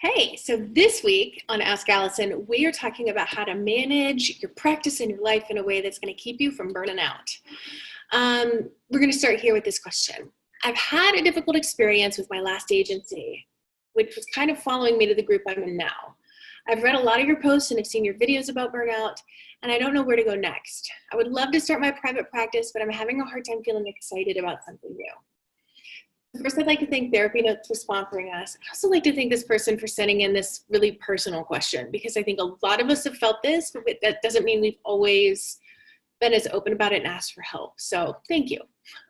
Hey, so this week on Ask Allison, we are talking about how to manage your practice and your life in a way that's going to keep you from burning out. We're going to start here with this question. I've had a difficult experience with my last agency, which was kind of following me to the group I'm in now. I've read a lot of your posts and have seen your videos about burnout, and I don't know where to go next. I would love to start my private practice, but I'm having a hard time feeling excited about something new. First, I'd like to thank Therapy Notes for sponsoring us. I'd also like to thank this person for sending in this really personal question, because I think a lot of us have felt this, but that doesn't mean we've always been as open about it and asked for help. So thank you.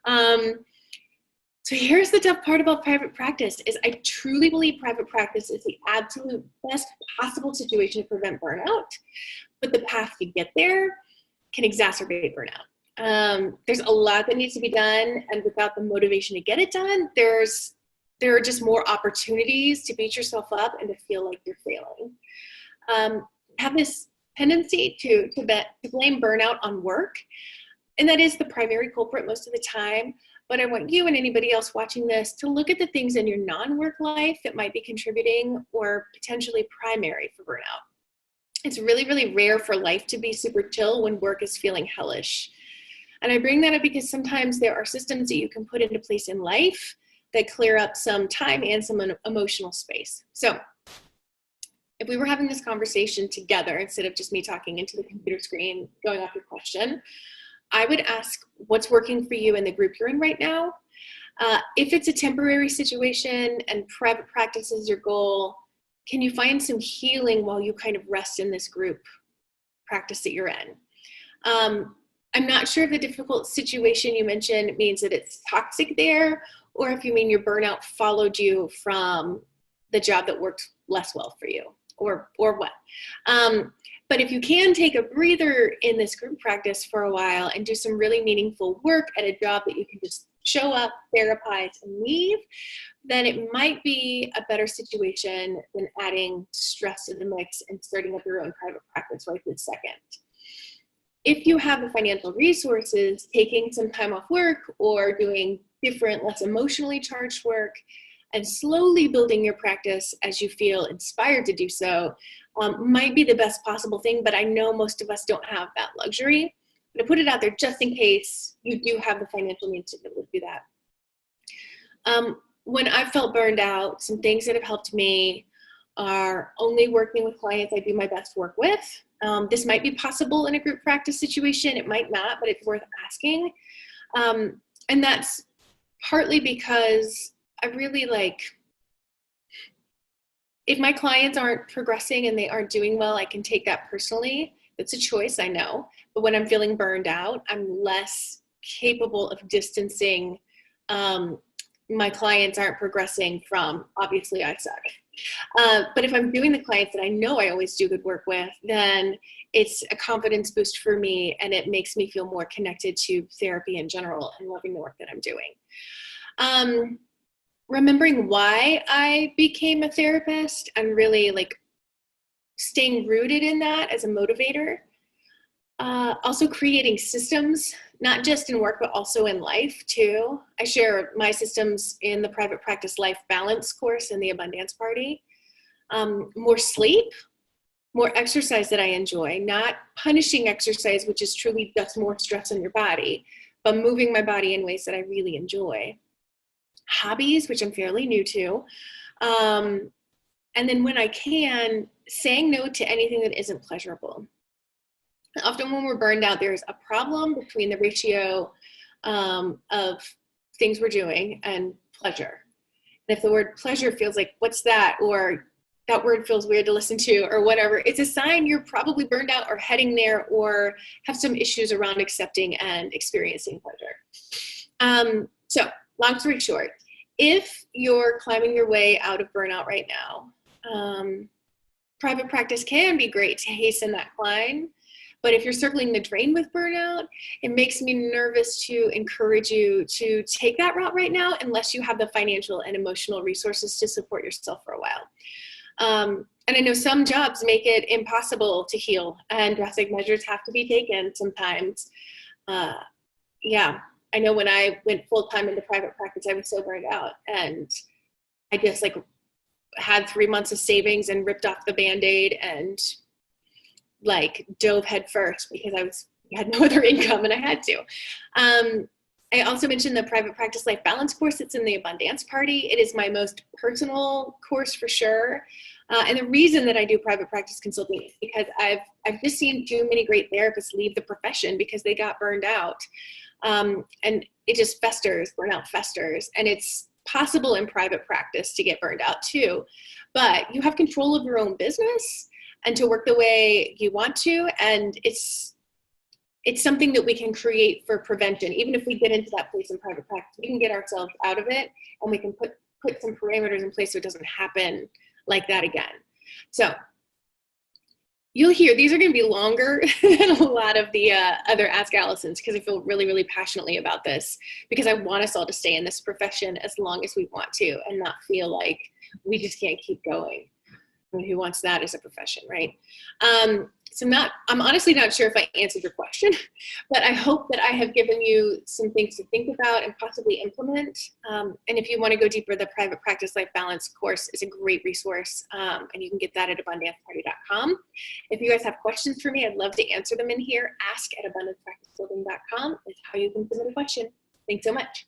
So here's the tough part about private practice is I truly believe private practice is the absolute best possible situation to prevent burnout, but the path to get there can exacerbate burnout. There's a lot that needs to be done, and without the motivation to get it done, there are just more opportunities to beat yourself up and to feel like you're failing. Have this tendency to blame burnout on work, and that is the primary culprit most of the time. But I want you and anybody else watching this to look at the things in your non-work life that might be contributing or potentially primary for burnout. It's really, really rare for life to be super chill when work is feeling hellish. And I bring that up because sometimes there are systems that you can put into place in life that clear up some time and some emotional space. So if we were having this conversation together, instead of just me talking into the computer screen, going off your question, I would ask what's working for you in the group you're in right now. If it's a temporary situation and private practice is your goal, can you find some healing while you kind of rest in this group practice that you're in? I'm not sure if the difficult situation you mentioned means that it's toxic there, or if you mean your burnout followed you from the job that worked less well for you, or what. But if you can take a breather in this group practice for a while and do some really meaningful work at a job that you can just show up, therapize, and leave, then it might be a better situation than adding stress to the mix and starting up your own private practice right this second. If you have the financial resources, taking some time off work or doing different, less emotionally charged work and slowly building your practice as you feel inspired to do so might be the best possible thing, but I know most of us don't have that luxury. I'm going to put it out there just in case you do have the financial means to be able to do that. When I felt burned out, some things that have helped me are only working with clients I do my best work with. This might be possible in a group practice situation. It might not, but it's worth asking. And that's partly because I really if my clients aren't progressing and they aren't doing well, I can take that personally. It's a choice, I know. But when I'm feeling burned out, I'm less capable of distancing my clients aren't progressing from, obviously, I suck. But if I'm doing the clients that I know I always do good work with, then it's a confidence boost for me, and it makes me feel more connected to therapy in general and loving the work that I'm doing. Remembering why I became a therapist and really staying rooted in that as a motivator. Also creating systems, not just in work, but also in life too. I share my systems in the Private Practice Life Balance course in the Abundance Party. More sleep, more exercise that I enjoy, not punishing exercise, which is truly just more stress on your body, but moving my body in ways that I really enjoy. Hobbies, which I'm fairly new to. And then when I can, saying no to anything that isn't pleasurable. Often when we're burned out, there's a problem between the ratio of things we're doing and pleasure. And if the word pleasure feels like, what's that? Or that word feels weird to listen to or whatever, it's a sign you're probably burned out or heading there or have some issues around accepting and experiencing pleasure. So long story short, if you're climbing your way out of burnout right now, private practice can be great to hasten that climb. But if you're circling the drain with burnout, it makes me nervous to encourage you to take that route right now unless you have the financial and emotional resources to support yourself for a while. And I know some jobs make it impossible to heal and drastic measures have to be taken sometimes. Yeah, I know when I went full-time into private practice, I was so burned out and I just had 3 months of savings and ripped off the Band-Aid and like dove head first because I had no other income and I had to. I also mentioned the private practice life balance course. It's in the Abundance Party. It is my most personal course for sure. And the reason that I do private practice consulting is because I've just seen too many great therapists leave the profession because they got burned out. And it just festers, burnout festers. And it's possible in private practice to get burned out too. But you have control of your own business and to work the way you want to. And it's something that we can create for prevention. Even if we get into that place in private practice, we can get ourselves out of it and we can put some parameters in place so it doesn't happen like that again. So you'll hear, these are gonna be longer than a lot of the other Ask Allisons because I feel really, really passionately about this because I want us all to stay in this profession as long as we want to and not feel like we just can't keep going. I mean, who wants that as a profession, right? So I'm honestly not sure if I answered your question, but I hope that I have given you some things to think about and possibly implement. And if you want to go deeper, the Private Practice Life Balance course is a great resource, and you can get that at abundanceparty.com. If you guys have questions for me, I'd love to answer them in here. Ask@abundancepracticebuilding.com is how you can submit a question. Thanks so much.